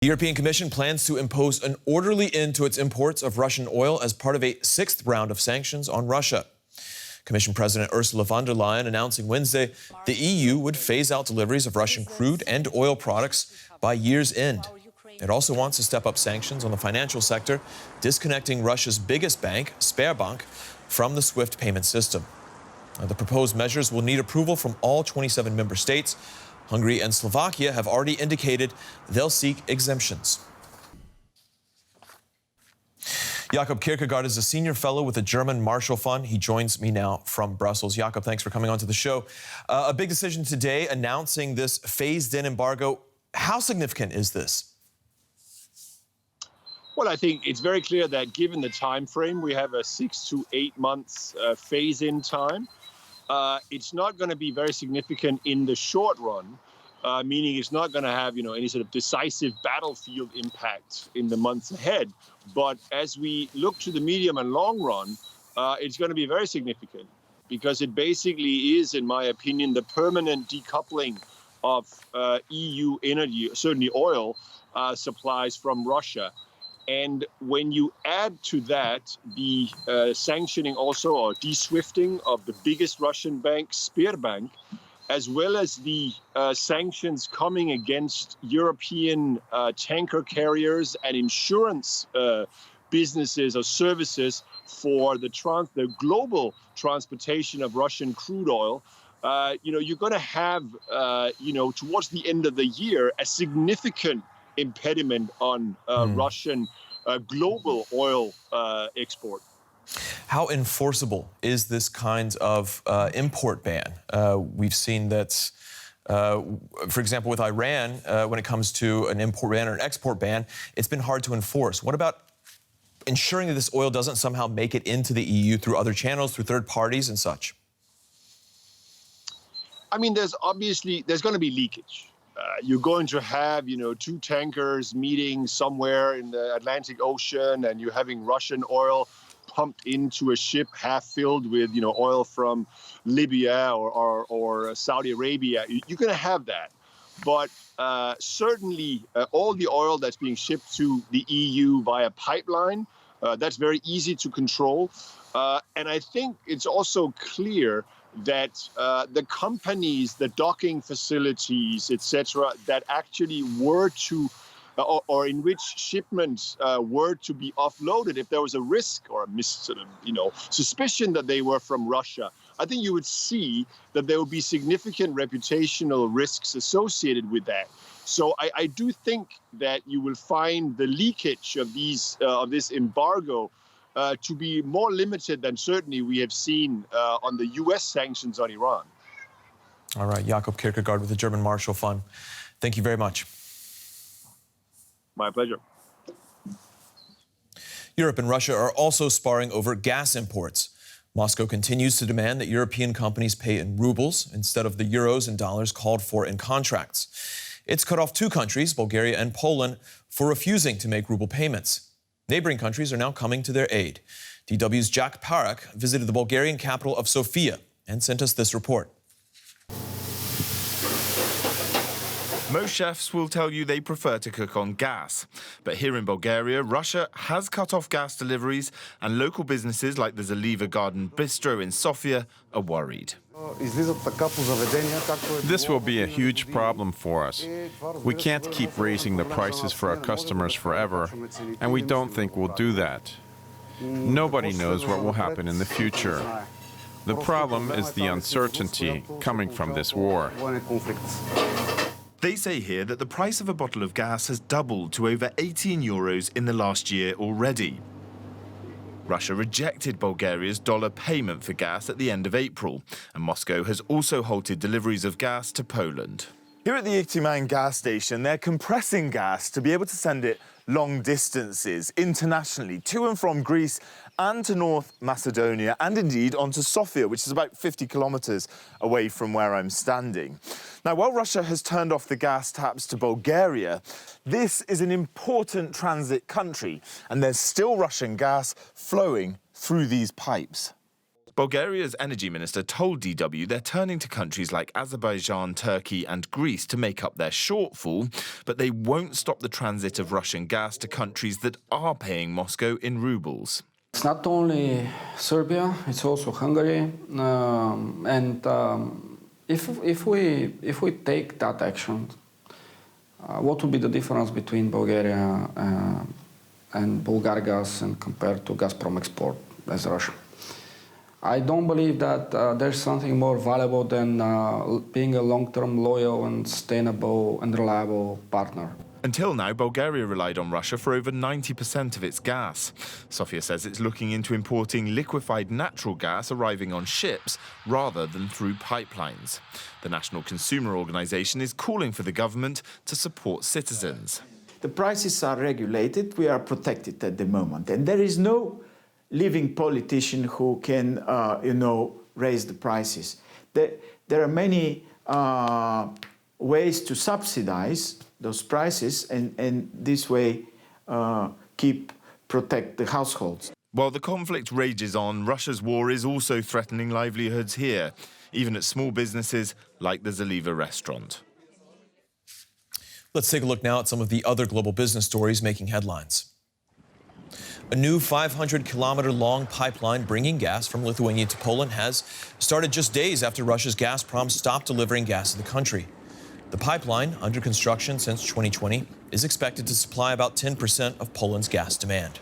The European Commission plans to impose an orderly end to its imports of Russian oil as part of a sixth round of sanctions on Russia. Commission President Ursula von der Leyen announcing Wednesday the EU would phase out deliveries of Russian crude and oil products by year's end. It also wants to step up sanctions on the financial sector, disconnecting Russia's biggest bank, Sber-bank, from the SWIFT payment system. The proposed measures will need approval from all 27 member states. Hungary and Slovakia have already indicated they'll seek exemptions. Jakob Kierkegaard is a senior fellow with the German Marshall Fund. He joins me now from Brussels. Jakob, thanks for coming on to the show. A big decision today announcing this phased-in embargo. How significant is this? Well, I think it's very clear that given the time frame, we have a 6 to 8 months phase-in time. It's not going to be very significant in the short run, meaning it's not going to have, any sort of decisive battlefield impact in the months ahead. But as we look to the medium and long run, it's going to be very significant because it basically is, in my opinion, the permanent decoupling of EU energy, certainly oil, supplies from Russia. And when you add to that the sanctioning also or de-swifting of the biggest Russian bank, Sber-bank, as well as the sanctions coming against European tanker carriers and insurance businesses or services for the global transportation of Russian crude oil, you're going to have, towards the end of the year, a significant impediment on Russian global oil export. How enforceable is this kind of import ban? We've seen that, for example, with Iran, when it comes to an import ban or an export ban, it's been hard to enforce. What about ensuring that this oil doesn't somehow make it into the EU through other channels, through third parties and such? I mean, there's going to be leakage. You're going to have, two tankers meeting somewhere in the Atlantic Ocean, and you're having Russian oil pumped into a ship half filled with, oil from Libya or Saudi Arabia. You're going to have that. But certainly all the oil that's being shipped to the EU via pipeline, that's very easy to control. And I think it's also clear that the companies, the docking facilities, etc., that actually were to, or in which shipments were to be offloaded, if there was a risk or a suspicion that they were from Russia, I think you would see that there would be significant reputational risks associated with that. So I do think that you will find the leakage of this embargo to be more limited than certainly we have seen on the U.S. sanctions on Iran. All right, Jakob Kierkegaard with the German Marshall Fund. Thank you very much. My pleasure. Europe and Russia are also sparring over gas imports. Moscow continues to demand that European companies pay in rubles instead of the euros and dollars called for in contracts. It's cut off two countries, Bulgaria and Poland, for refusing to make ruble payments. Neighboring countries are now coming to their aid. DW's Jack Parrock visited the Bulgarian capital of Sofia and sent us this report. Most chefs will tell you they prefer to cook on gas. But here in Bulgaria, Russia has cut off gas deliveries, and local businesses like the Zaliva Garden Bistro in Sofia are worried. This will be a huge problem for us. We can't keep raising the prices for our customers forever, and we don't think we'll do that. Nobody knows what will happen in the future. The problem is the uncertainty coming from this war. They say here that the price of a bottle of gas has doubled to over 18 euros in the last year already. Russia rejected Bulgaria's dollar payment for gas at the end of April, and Moscow has also halted deliveries of gas to Poland. Here at the Ichtyman gas station, they're compressing gas to be able to send it long distances internationally to and from Greece and to North Macedonia, and indeed onto Sofia, which is about 50 kilometres away from where I'm standing. Now, while Russia has turned off the gas taps to Bulgaria, this is an important transit country, and there's still Russian gas flowing through these pipes. Bulgaria's energy minister told DW they're turning to countries like Azerbaijan, Turkey and Greece to make up their shortfall, but they won't stop the transit of Russian gas to countries that are paying Moscow in rubles. It's not only Serbia, it's also Hungary. If we take that action, what would be the difference between Bulgaria and Bulgargas and compared to Gazprom export as Russia? I don't believe that there's something more valuable than being a long-term, loyal and sustainable and reliable partner. Until now, Bulgaria relied on Russia for over 90% of its gas. Sofia says it's looking into importing liquefied natural gas arriving on ships rather than through pipelines. The National Consumer Organisation is calling for the government to support citizens. The prices are regulated, we are protected at the moment, and there is no living politician who can, raise the prices. There are many ways to subsidize those prices and this way protect the households. While the conflict rages on, Russia's war is also threatening livelihoods here, even at small businesses like the Zaliva restaurant. Let's take a look now at some of the other global business stories making headlines. A new 500-kilometer-long pipeline bringing gas from Lithuania to Poland has started just days after Russia's Gazprom stopped delivering gas to the country. The pipeline, under construction since 2020, is expected to supply about 10% of Poland's gas demand.